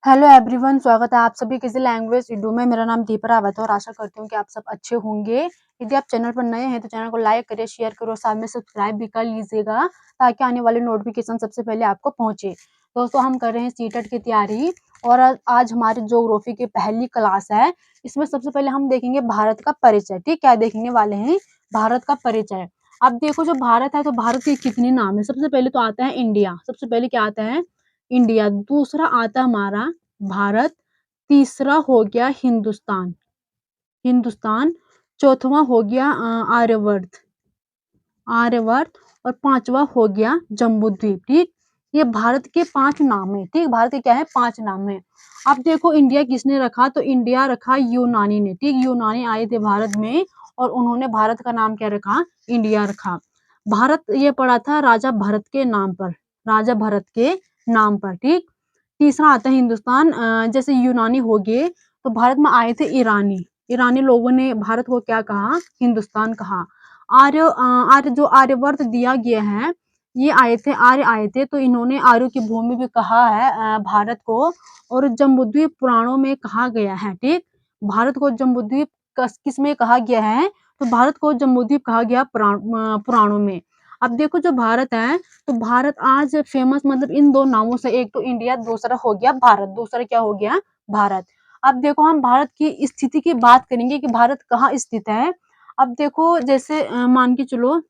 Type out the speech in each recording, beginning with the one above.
Hello everyone, स्वागत है आप सभी किसी लैंग्वेज वीडियो में। मेरा नाम दीपा रावत है और आशा करती हूँ कि आप सब अच्छे होंगे। यदि आप चैनल पर नए हैं तो चैनल को लाइक करिए, शेयर करो, साथ में सब्सक्राइब भी कर लीजिएगा ताकि आने वाली नोटिफिकेशन सबसे पहले आपको पहुंचे। दोस्तों, हम कर रहे हैं सीटेट की तैयारी और आज हमारी ज्योग्राफी की पहली क्लास है। इसमें सबसे पहले हम देखेंगे भारत का परिचय। ठीक, क्या देखने वाले हैं? भारत का परिचय। अब देखो, जो भारत है तो भारत के कितने नाम है। सबसे पहले तो आता है इंडिया। सबसे पहले क्या आता है? इंडिया। दूसरा आता है हमारा भारत। तीसरा हो गया हिंदुस्तान। हिंदुस्तान। चौथवा हो गया आर्यवर्त। आर्यवर्त। और पांचवा हो गया जम्बू द्वीप। ठीक, ये भारत के 5 नाम है। ठीक, भारत के क्या है? 5 नाम है। अब देखो, इंडिया किसने रखा? तो इंडिया रखा यूनानी ने। ठीक, यूनानी आए थे भारत में और उन्होंने भारत का नाम क्या रखा? इंडिया रखा। भारत ये पड़ा था राजा भरत के नाम पर। राजा भरत के नाम पर। ठीक, तीसरा आता है हिंदुस्तान। जैसे यूनानी हो गए तो भारत में आए थे ईरानी। ईरानी लोगों ने भारत को क्या कहा? हिंदुस्तान कहा। आर्य जो आर्यवर्त दिया गया है, ये आए थे, आर्य आए थे तो इन्होंने आर्यों की भूमि भी कहा है भारत को। और जम्बूद्वीप पुराणों में कहा गया है। ठीक, भारत को जम्बूद्वीप किस में कहा गया है? तो भारत को जम्बूद्वीप कहा गया पुराणों में। अब देखो, जो भारत है तो भारत आज फेमस मतलब इन 2 नामों से, एक तो इंडिया, दूसरा हो गया भारत। दूसरा क्या हो गया? भारत। अब देखो, हम भारत की स्थिति की बात करेंगे कि भारत कहाँ स्थित है। अब देखो, जैसे मान के चलो,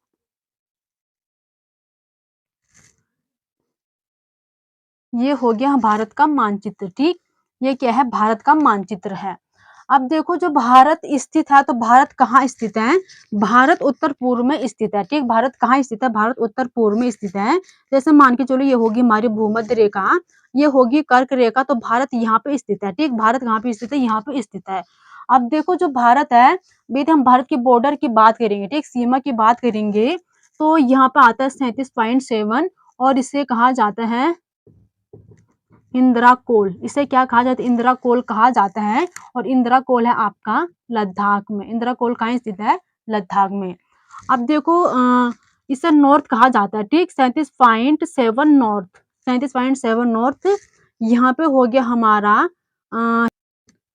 ये हो गया भारत का मानचित्र। ठीक, ये क्या है? भारत का मानचित्र है। अब देखो, जो भारत स्थित है तो भारत कहाँ स्थित है? भारत उत्तर पूर्व में स्थित है। ठीक, भारत कहाँ स्थित है? भारत उत्तर पूर्व में स्थित है। जैसे मान के चलो, ये होगी हमारी भूमध्य रेखा, ये होगी कर्क रेखा, तो भारत यहाँ पे स्थित है। ठीक, भारत कहाँ पे स्थित है? यहाँ पे स्थित है। अब देखो, जो भारत है, यदि हम भारत की बॉर्डर की बात करेंगे, ठीक, सीमा की बात करेंगे, तो यहाँ पे आता है 37.7 और इसे कहा जाता है इंदिरा कोल। इसे क्या कहा जाता है? इंदिरा कोल कहा जाता है। और इंदिरा कोल है आपका लद्दाख में। इंदिरा कोल कहाँ स्थित है? लद्दाख में। अब देखो, इसे नॉर्थ कहा जाता है। ठीक, 37.7 नॉर्थ। 37.7 नॉर्थ। यहाँ पे हो गया हमारा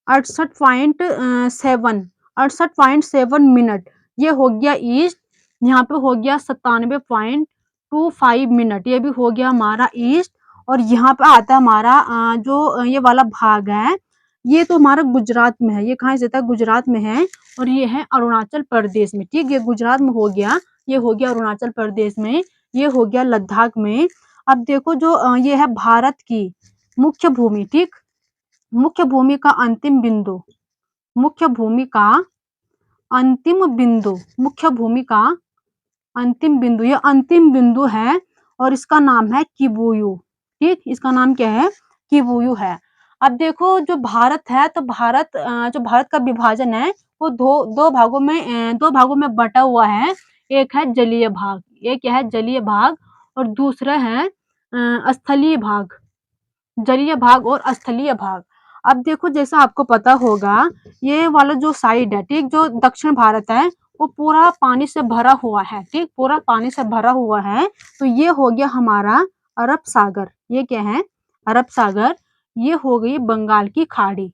68.7, 68.7 मिनट। ये हो गया ईस्ट। यहाँ पे हो गया 97.25 मिनट। ये भी हो गया हमारा ईस्ट। और यहाँ पे आता है हमारा जो ये वाला भाग है, ये तो हमारा गुजरात में है। ये कहाँ स्थित है? गुजरात में है। और ये है अरुणाचल प्रदेश में। ठीक, ये गुजरात में हो गया, ये हो गया अरुणाचल प्रदेश में, ये हो गया लद्दाख में। अब देखो, जो ये है भारत की मुख्य भूमि। ठीक, मुख्य भूमि का अंतिम बिंदु। मुख्य भूमि का अंतिम बिंदु। मुख्य भूमि का अंतिम बिंदु, ये अंतिम बिंदु है और इसका नाम है किबुयू। ठीक, इसका नाम क्या है? किबुयू है। अब देखो, जो भारत है तो भारत जो भारत का विभाजन है वो दो भागों में दो भागों में बटा हुआ है। एक है जलीय भाग, एक क्या है? जलीय भाग। और दूसरा है स्थलीय भाग। जलीय भाग और स्थलीय भाग। अब देखो, जैसा आपको पता होगा, ये वाला जो साइड है, ठीक, जो दक्षिण भारत है वो पूरा पानी से भरा हुआ है। ठीक, पूरा पानी से भरा हुआ है। तो ये हो गया हमारा अरब सागर। ये क्या है? अरब सागर। ये हो गई बंगाल की खाड़ी।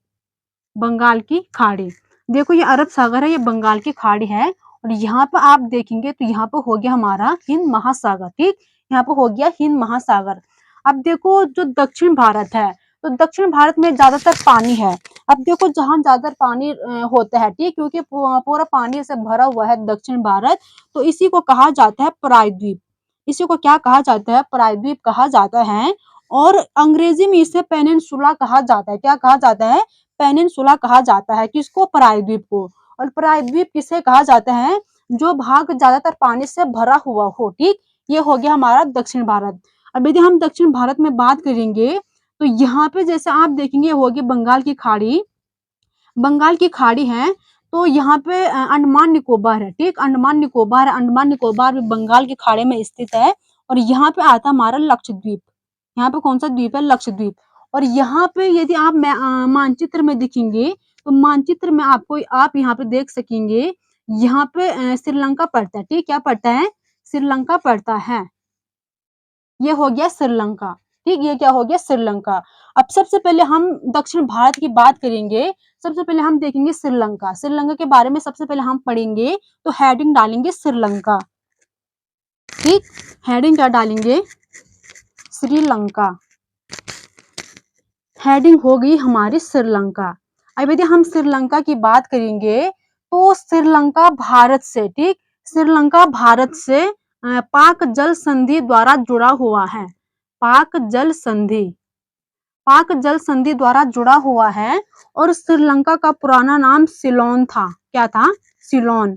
बंगाल की खाड़ी। देखो, ये अरब सागर है, ये बंगाल की खाड़ी है। और यहाँ पे आप देखेंगे तो यहाँ पे हो गया हमारा हिंद महासागर। ठीक, यहाँ पे हो गया हिंद महासागर। अब देखो, जो दक्षिण भारत है तो दक्षिण भारत में ज्यादातर पानी है। अब देखो, जहाँ ज्यादा पानी होता है, ठीक, क्योंकि पूरा पानी से भरा हुआ है दक्षिण भारत, तो इसी को कहा जाता है प्रायद्वीप। इसी को क्या कहा जाता है? प्रायद्वीप कहा जाता है। और अंग्रेजी में इसे पेनिनसुला कहा जाता है। क्या कहा जाता है? पेनिनसुला कहा जाता है। किसको? प्रायद्वीप को। और प्रायद्वीप किसे कहा जाता है? जो भाग ज्यादातर पानी से भरा हुआ हो। ठीक, ये हो गया हमारा दक्षिण भारत। अब यदि हम दक्षिण भारत में बात करेंगे तो यहाँ पे जैसे आप देखेंगे होगी बंगाल की खाड़ी। बंगाल की खाड़ी है तो यहाँ पे अंडमान निकोबार है। ठीक, अंडमान निकोबार, अंडमान निकोबार भी बंगाल की खाड़ी में स्थित है। और यहाँ पे आता है हमारा लक्षद्वीप। यहाँ पे कौन सा द्वीप है? लक्षद्वीप। और यहाँ पे यदि आप मानचित्र में देखेंगे तो मानचित्र में आपको आप यहाँ पे देख सकेंगे, यहाँ पे श्रीलंका पड़ता है। ठीक, क्या पड़ता है? श्रीलंका पड़ता है। ये हो गया श्रीलंका। ठीक, ये क्या हो गया श्रीलंका। अब सबसे पहले हम दक्षिण भारत की बात करेंगे। सबसे पहले हम देखेंगे श्रीलंका। श्रीलंका के बारे में सबसे पहले हम पढ़ेंगे, तो हेडिंग डालेंगे श्रीलंका। ठीक, हेडिंग क्या डालेंगे? श्रीलंका। हेडिंग हो गई हमारी श्रीलंका। अब यदि हम श्रीलंका की बात करेंगे, तो श्रीलंका भारत से, ठीक, श्रीलंका भारत से पाक जल संधि द्वारा जुड़ा हुआ है। पाक जल संधि, पाक जल संधि द्वारा जुड़ा हुआ है। और श्रीलंका का पुराना नाम सिलोन था। क्या था? सिलोन।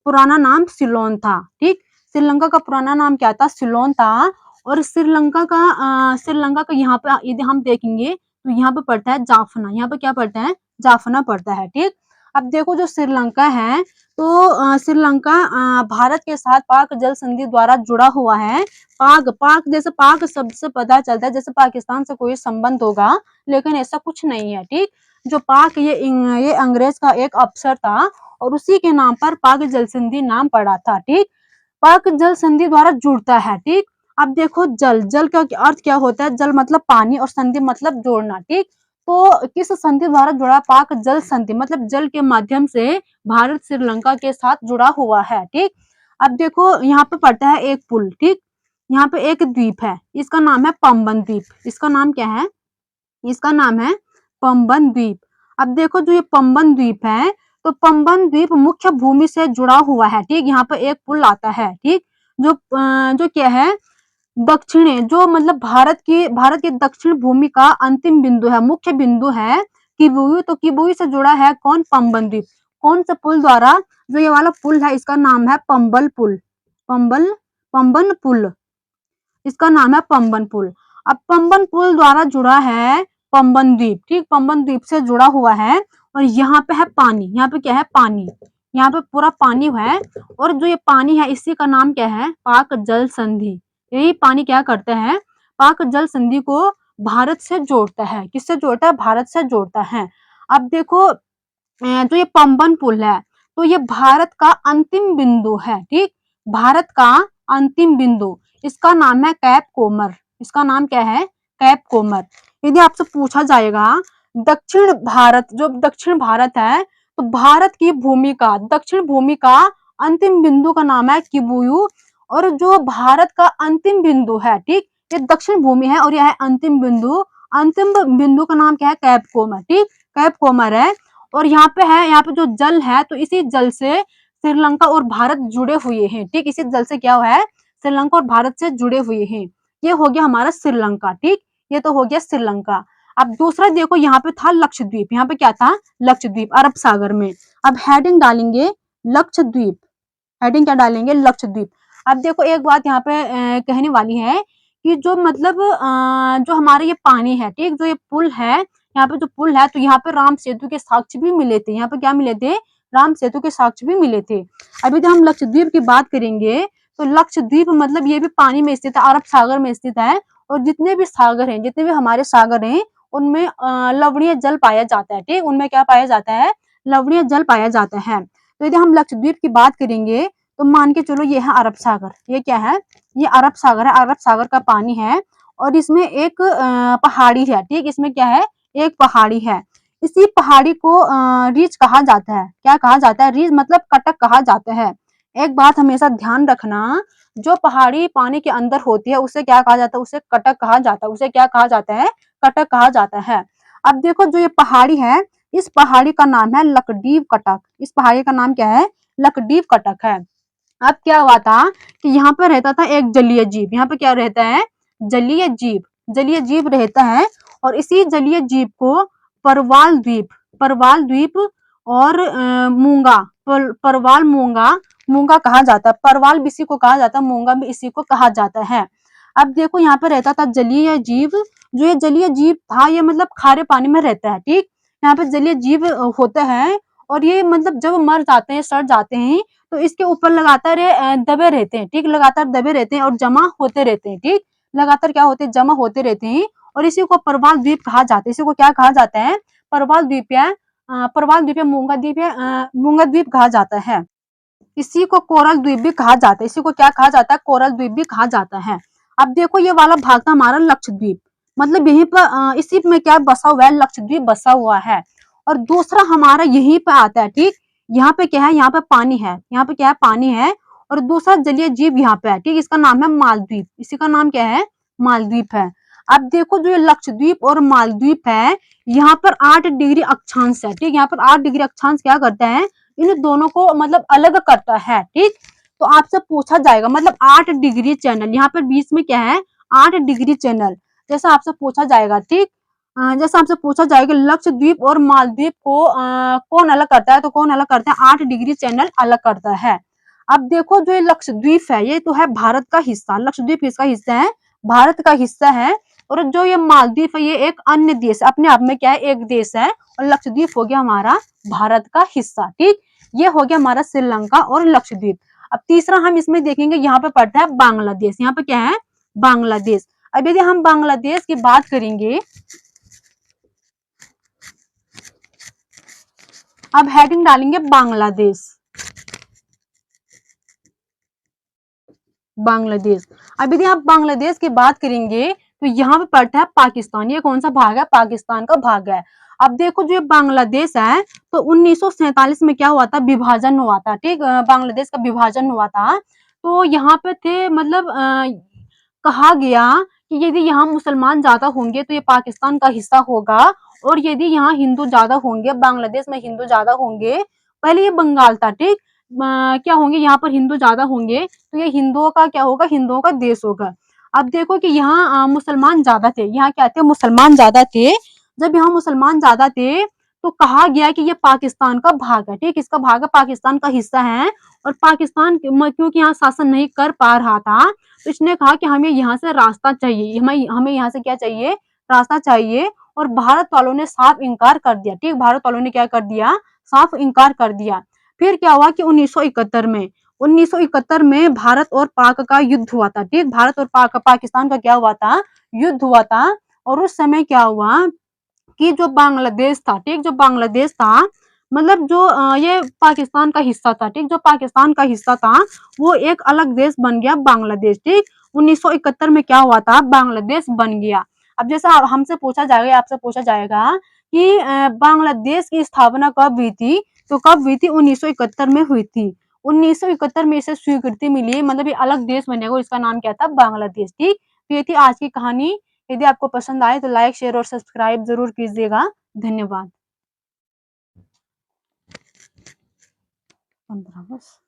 पुराना नाम सिलोन था। ठीक, श्रीलंका का पुराना नाम क्या था? सिलोन था। और श्रीलंका का यहाँ पे यदि हम देखेंगे, तो यहाँ पे पड़ता है जाफना। यहाँ पे क्या पड़ता है? जाफना पड़ता है। ठीक, अब देखो जो श्रीलंका है, तो श्रीलंका भारत के साथ पाक जल संधि द्वारा जुड़ा हुआ है। पाक, पाक जैसे पाक शब्द से पता चलता है जैसे पाकिस्तान से कोई संबंध होगा, लेकिन ऐसा कुछ नहीं है। ठीक, जो पाक ये अंग्रेज का एक अफसर था, और उसी के नाम पर पाक जल संधि नाम पड़ा था। ठीक, पाक जल संधि द्वारा जुड़ता है। ठीक, अब देखो जल, जल का अर्थ क्या होता है? जल मतलब पानी, और संधि मतलब जोड़ना। ठीक, तो किस संधि द्वारा जुड़ा? पाक जल संधि, मतलब जल के माध्यम से भारत श्रीलंका के साथ जुड़ा हुआ है। ठीक, अब देखो यहाँ पे पड़ता है एक पुल। ठीक, यहाँ पे एक द्वीप है, इसका नाम है पंबन द्वीप। इसका नाम क्या है? इसका नाम है पंबन द्वीप। अब देखो जो ये पंबन द्वीप है, तो पंबन द्वीप मुख्य भूमि से जुड़ा हुआ है। ठीक, यहाँ पे एक पुल आता है। ठीक, जो क्या है? दक्षिणी, जो मतलब भारत की दक्षिण भूमि का अंतिम बिंदु है, मुख्य बिंदु है किबुयू। तो किबुयू से जुड़ा है कौन? पंबन द्वीप। कौन से पुल द्वारा? जो ये वाला पुल है, इसका नाम है पंबल पुल। पंबन पुल, इसका नाम है पंबन पुल। अब पंबन पुल द्वारा जुड़ा है पंबन द्वीप। ठीक, पंबन द्वीप से जुड़ा हुआ है। और यहाँ पे है पानी। यहाँ पे क्या है? पानी। यहाँ पे पूरा पानी है। और जो ये पानी है, इसी का नाम क्या है? पाक जल संधि। यही पानी क्या करते हैं? पाक जल संधि को भारत से जोड़ता है। किससे जोड़ता है? भारत से जोड़ता है। अब देखो जो ये पंबन पुल है, तो ये भारत का अंतिम बिंदु है। ठीक, भारत का अंतिम बिंदु, इसका नाम है कैप कोमर। इसका नाम क्या है? कैप कोमर। यदि आपसे पूछा जाएगा दक्षिण भारत, जो दक्षिण भारत है, तो भारत की भूमि का, दक्षिण भूमि का अंतिम बिंदु का नाम है किबुयू। और जो भारत का अंतिम बिंदु है, ठीक, ये दक्षिण भूमि है और यह है अंतिम बिंदु। अंतिम बिंदु का नाम क्या है? कैप कोमर। ठीक, कैप कोमर है। और यहाँ पे है, यहाँ पे जो जल है, तो इसी जल से श्रीलंका और भारत जुड़े हुए हैं। ठीक, इसी जल से क्या हुआ है? श्रीलंका और भारत से जुड़े हुए हैं। ये हो गया हमारा श्रीलंका। ठीक, ये तो हो गया श्रीलंका। अब दूसरा देखो, यहाँ पे था लक्षद्वीप। यहाँ पे क्या था? लक्षद्वीप, अरब सागर में। अब हेडिंग डालेंगे लक्षद्वीप। हेडिंग क्या डालेंगे? लक्षद्वीप। अब देखो एक बात यहाँ पे कहने वाली है कि जो मतलब जो हमारे ये पानी है, ठीक, जो ये पुल है, यहाँ पे जो पुल है, तो यहाँ पे राम सेतु के साक्ष्य भी मिले थे। यहाँ पे क्या मिले थे? राम सेतु के साक्ष्य भी मिले थे। अभी जब हम लक्षद्वीप की बात करेंगे, तो लक्षद्वीप मतलब ये भी पानी में स्थित है, अरब सागर में स्थित है। और जितने भी सागर हैं, जितने भी हमारे सागर हैं, उनमें लवणीय जल पाया जाता है। ठीक, उनमें क्या पाया जाता है? लवणीय जल पाया जाता है। तो यदि हम लक्षद्वीप की बात करेंगे, तो मान के चलो ये है अरब सागर। ये क्या है? ये अरब सागर है, अरब सागर का पानी है। और इसमें एक पहाड़ी है। ठीक, इसमें क्या है? एक पहाड़ी है। इसी पहाड़ी को रीच कहा जाता है। क्या कहा जाता है? रीच मतलब कटक कहा जाता है। एक बात हमेशा ध्यान रखना, जो पहाड़ी पानी के अंदर होती है, उसे क्या कहा जाता है? उसे कटक कहा जाता है। उसे क्या कहा जाता है? कटक कहा जाता है। अब देखो जो ये पहाड़ी है, इस पहाड़ी का नाम है लक्षद्वीप कटक। इस पहाड़ी का नाम क्या है? लक्षद्वीप कटक है। अब क्या हुआ था कि यहाँ पे रहता था एक जलीय जीव। यहाँ पे क्या रहता है? जलीय जीव। जलीय जीव रहता है। और इसी जलीय जीव को परवाल द्वीप, परवाल द्वीप और मूंगा, परवाल मूंगा, मूंगा कहा जाता है। परवाल भी इसी को कहा जाता है, मूंगा भी इसी को कहा जाता है। अब देखो यहाँ पे रहता था जलीय जीव। जो ये जलीय जीव था, ये मतलब खारे पानी में रहता है। ठीक, यहाँ पे जलीय जीव होते हैं। और ये मतलब जब मर जाते हैं, सड़ जाते हैं, तो इसके ऊपर लगातार दबे रहते हैं। ठीक, लगातार दबे रहते हैं और जमा होते रहते हैं। ठीक, लगातार क्या होते हैं? जमा होते रहते हैं। और इसी को परवाल द्वीप कहा जाता है। इसी को क्या कहा जाता है? परवाल द्वीप या परवाल द्वीप या मूंगा द्वीप या मूंगा द्वीप कहा जाता है। इसी को कोरल द्वीप भी कहा जाता है। इसी को क्या कहा जाता है? कोरल द्वीप भी कहा जाता है। अब देखो ये वाला भाग था हमारा लक्षद्वीप, मतलब यहीं पर इसी में क्या बसा हुआ है, लक्षद्वीप बसा हुआ है। और दूसरा हमारा यहीं पे आता है, ठीक, यहाँ पे क्या है, यहाँ पे पानी है, यहाँ पे क्या है, पानी है। और दूसरा जलीय जीव यहाँ पे है, ठीक, इसका नाम है मालदीव, इसी का नाम क्या है, मालदीव है। अब देखो जो ये लक्षद्वीप और मालदीव है, यहाँ पर 8 डिग्री अक्षांश है, ठीक, यहाँ पर 8 डिग्री अक्षांश क्या करता है, इन दोनों को मतलब अलग करता है, ठीक। तो आपसे पूछा जाएगा मतलब 8 डिग्री चैनल, यहाँ पर बीच में क्या है, 8 डिग्री चैनल, जैसा आपसे पूछा जाएगा, ठीक। जैसा आपसे पूछा जाएगा लक्षद्वीप और मालदीव को कौन अलग करता है, तो कौन अलग करता है, 8 डिग्री चैनल अलग करता है। अब देखो जो ये लक्षद्वीप है, ये तो है भारत का हिस्सा, लक्षद्वीप किसका हिस्सा है, भारत का हिस्सा है। और जो ये मालदीव है, ये एक अन्य देश है, अपने आप में क्या है, एक देश है। और लक्षद्वीप हो गया हमारा भारत का हिस्सा, ठीक। ये हो गया हमारा श्रीलंका और लक्षद्वीप। अब तीसरा हम इसमें देखेंगे, यहाँ पे पड़ता है बांग्लादेश, यहाँ पे क्या है, बांग्लादेश। अब यदि हम बांग्लादेश की बात करेंगे, अब हेडिंग डालेंगे बांग्लादेश, बांग्लादेश। अब यदि आप बांग्लादेश की बात करेंगे तो यहाँ पे पड़ता है पाकिस्तान, ये कौन सा भाग है, पाकिस्तान का भाग है। अब देखो जो बांग्लादेश है, तो 1947 में क्या हुआ था, विभाजन हुआ था, ठीक, बांग्लादेश का विभाजन हुआ था। तो यहाँ पे थे मतलब कहा गया कि यदि यहाँ मुसलमान ज्यादा होंगे तो ये पाकिस्तान का हिस्सा होगा, और यदि यहाँ हिंदू ज्यादा होंगे, बांग्लादेश में हिंदू ज्यादा होंगे, पहले ये बंगाल था, ठीक, क्या होंगे, यहाँ पर हिंदू ज्यादा होंगे तो ये हिंदुओं का क्या होगा, हिंदुओं का देश होगा। अब देखो कि यहाँ मुसलमान ज्यादा थे, यहाँ क्या थे, मुसलमान ज्यादा थे। जब यहाँ मुसलमान ज्यादा थे तो कहा गया कि ये पाकिस्तान का भाग है, ठीक, इसका भाग है, पाकिस्तान का हिस्सा है। और पाकिस्तान क्योंकि यहाँ शासन नहीं कर पा रहा था, तो इसने कहा कि हमें यहाँ से रास्ता चाहिए, हमें हमें यहाँ से क्या चाहिए, रास्ता चाहिए। और भारत वालों ने साफ इनकार कर दिया, ठीक, भारत वालों ने क्या कर दिया, साफ इनकार कर दिया। फिर क्या हुआ कि 1971 में भारत और पाक का युद्ध हुआ था, ठीक, भारत और पाकिस्तान का क्या हुआ था, युद्ध हुआ था। और उस समय क्या हुआ कि जो बांग्लादेश था, ठीक, जो बांग्लादेश था, मतलब जो ये पाकिस्तान का हिस्सा था, ठीक, जो पाकिस्तान का हिस्सा था, वो एक अलग देश बन गया बांग्लादेश, ठीक। 1971 में क्या हुआ था, बांग्लादेश बन गया। अब जैसा हमसे पूछा जाएगा, आपसे पूछा जाएगा कि बांग्लादेश की स्थापना कब हुई थी, तो कब हुई थी, 1971 में हुई थी। 1971 में इसे स्वीकृति मिली, मतलब ये अलग देश बनेगा, इसका नाम क्या था, बांग्लादेश, ठीक। तो ये थी आज की कहानी। यदि आपको पसंद आए तो लाइक, शेयर और सब्सक्राइब जरूर कीजिएगा। धन्यवाद। 15 बस।